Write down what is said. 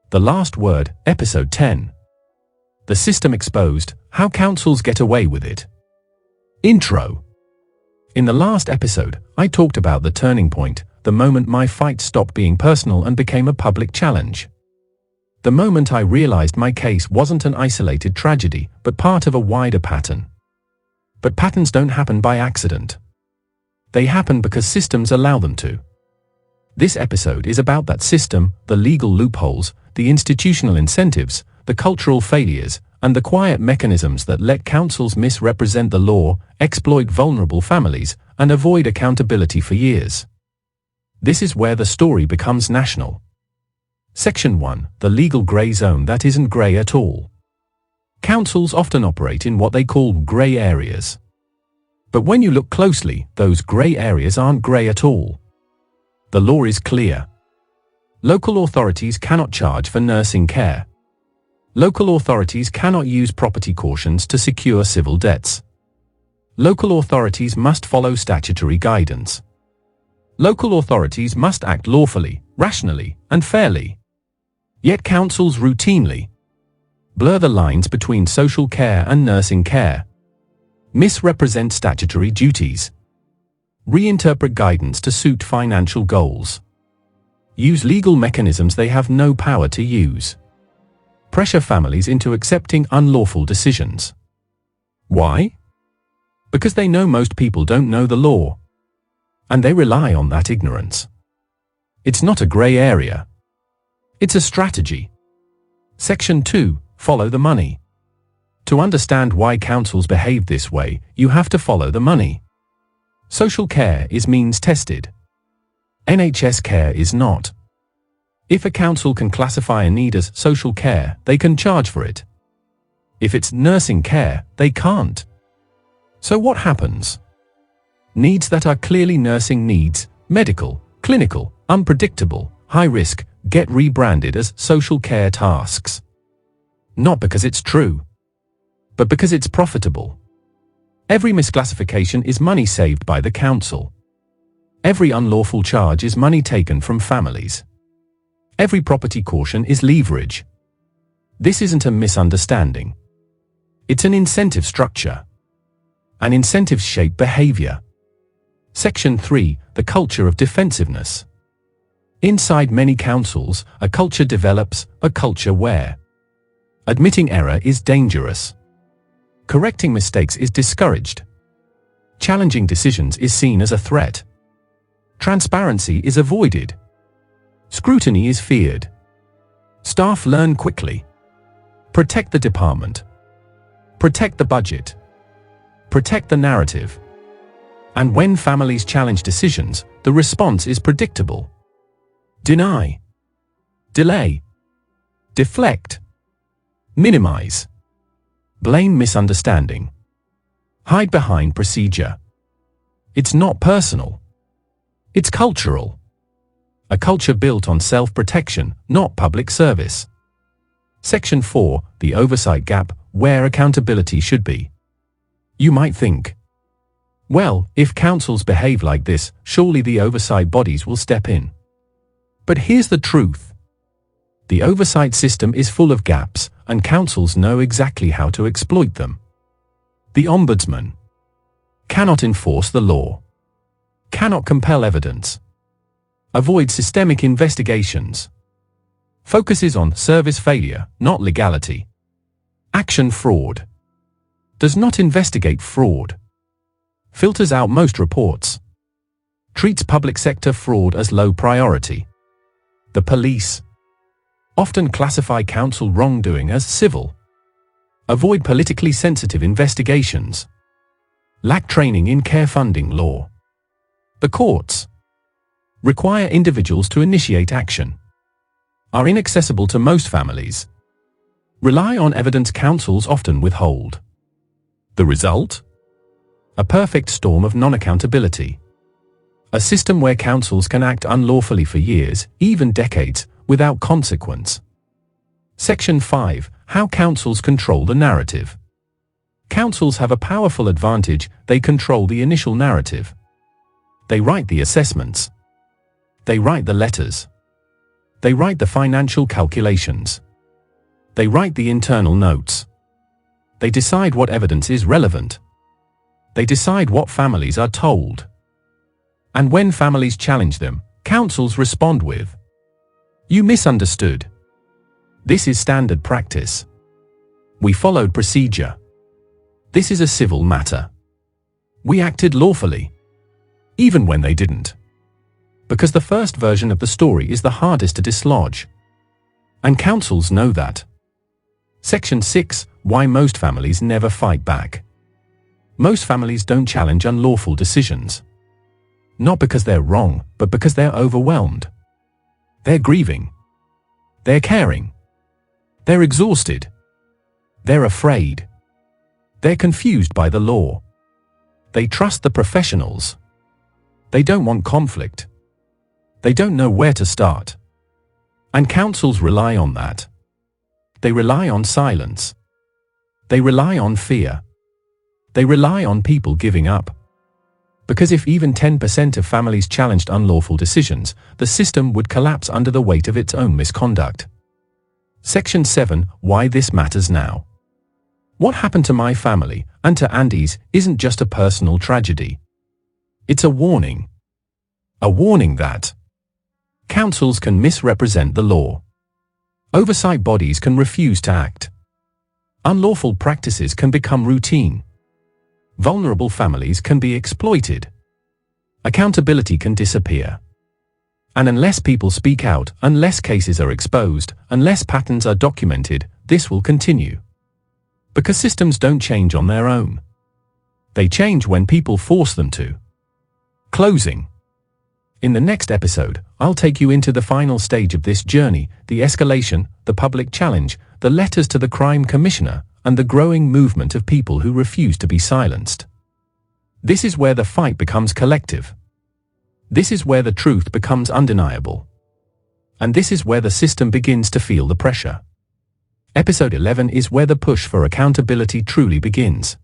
The Last Word, Episode 10. The System Exposed, How Councils Get Away with It. Intro. In the last episode, I talked about the turning point, the moment my fight stopped being personal and became a public challenge. The moment I realized my case wasn't an isolated tragedy, but part of a wider pattern. But patterns don't happen by accident. They happen because systems allow them to. This episode is about that system, the legal loopholes, the institutional incentives, the cultural failures, and the quiet mechanisms that let councils misrepresent the law, exploit vulnerable families, and avoid accountability for years. This is where the story becomes national. Section 1. The legal grey zone that isn't grey at all. Councils often operate in what they call grey areas. But when you look closely, those grey areas aren't grey at all. The law is clear. Local authorities cannot charge for nursing care. Local authorities cannot use property cautions to secure civil debts. Local authorities must follow statutory guidance. Local authorities must act lawfully, rationally, and fairly. Yet councils routinely blur the lines between social care and nursing care, misrepresent statutory duties, reinterpret guidance to suit financial goals, use legal mechanisms they have no power to use, pressure families into accepting unlawful decisions. Why? Because they know most people don't know the law, and they rely on that ignorance. It's not a grey area. It's a strategy. Section 2. Follow the money. To understand why councils behave this way, you have to follow the money. Social care is means tested. NHS care is not. If a council can classify a need as social care, they can charge for it. If it's nursing care, they can't. So what happens? Needs that are clearly nursing needs, medical, clinical, unpredictable, high risk, get rebranded as social care tasks. Not because it's true, but because it's profitable. Every misclassification is money saved by the council. Every unlawful charge is money taken from families. Every property caution is leverage. This isn't a misunderstanding. It's an incentive structure. And incentives shape behavior. Section 3. The culture of defensiveness. Inside many councils, a culture develops, a culture where admitting error is dangerous. Correcting mistakes is discouraged. Challenging decisions is seen as a threat. Transparency is avoided. Scrutiny is feared. Staff learn quickly. Protect the department. Protect the budget. Protect the narrative. And when families challenge decisions, the response is predictable. Deny. Delay. Deflect. Minimize. Blame misunderstanding. Hide behind procedure. It's not personal. It's cultural. A culture built on self-protection, not public service. Section 4. The oversight gap, where accountability should be. You might think, well, if councils behave like this, surely the oversight bodies will step in. But here's the truth. The oversight system is full of gaps, and councils know exactly how to exploit them. The Ombudsman cannot enforce the law, cannot compel evidence, avoid systemic investigations, focuses on service failure, not legality. Action fraud, does not investigate fraud, filters out most reports, treats public sector fraud as low priority. The police often classify council wrongdoing as civil, avoid politically sensitive investigations, lack training in care funding law. The courts require individuals to initiate action, are inaccessible to most families, rely on evidence councils often withhold. The result? A perfect storm of non-accountability. A system where councils can act unlawfully for years, even decades, without consequence. Section 5. How councils control the narrative. Councils have a powerful advantage: they control the initial narrative. They write the assessments. They write the letters. They write the financial calculations. They write the internal notes. They decide what evidence is relevant. They decide what families are told. And when families challenge them, councils respond with, "You misunderstood. This is standard practice. We followed procedure. This is a civil matter. We acted lawfully." Even when they didn't. Because the first version of the story is the hardest to dislodge. And councils know that. Section 6. Why most families never fight back. Most families don't challenge unlawful decisions. Not because they're wrong, but because they're overwhelmed. They're grieving. They're caring. They're exhausted. They're afraid. They're confused by the law. They trust the professionals. They don't want conflict. They don't know where to start. And councils rely on that. They rely on silence. They rely on fear. They rely on people giving up. Because if even 10% of families challenged unlawful decisions, the system would collapse under the weight of its own misconduct. Section 7. Why this matters now. What happened to my family, and to Andy's, isn't just a personal tragedy. It's a warning. A warning that councils can misrepresent the law. Oversight bodies can refuse to act. Unlawful practices can become routine. Vulnerable families can be exploited. Accountability can disappear. And unless people speak out, unless cases are exposed, unless patterns are documented, this will continue. Because systems don't change on their own. They change when people force them to. Closing. In the next episode, I'll take you into the final stage of this journey, the escalation, the public challenge, the letters to the crime commissioner, and the growing movement of people who refuse to be silenced. This is where the fight becomes collective. This is where the truth becomes undeniable. And this is where the system begins to feel the pressure. Episode 11 is where the push for accountability truly begins.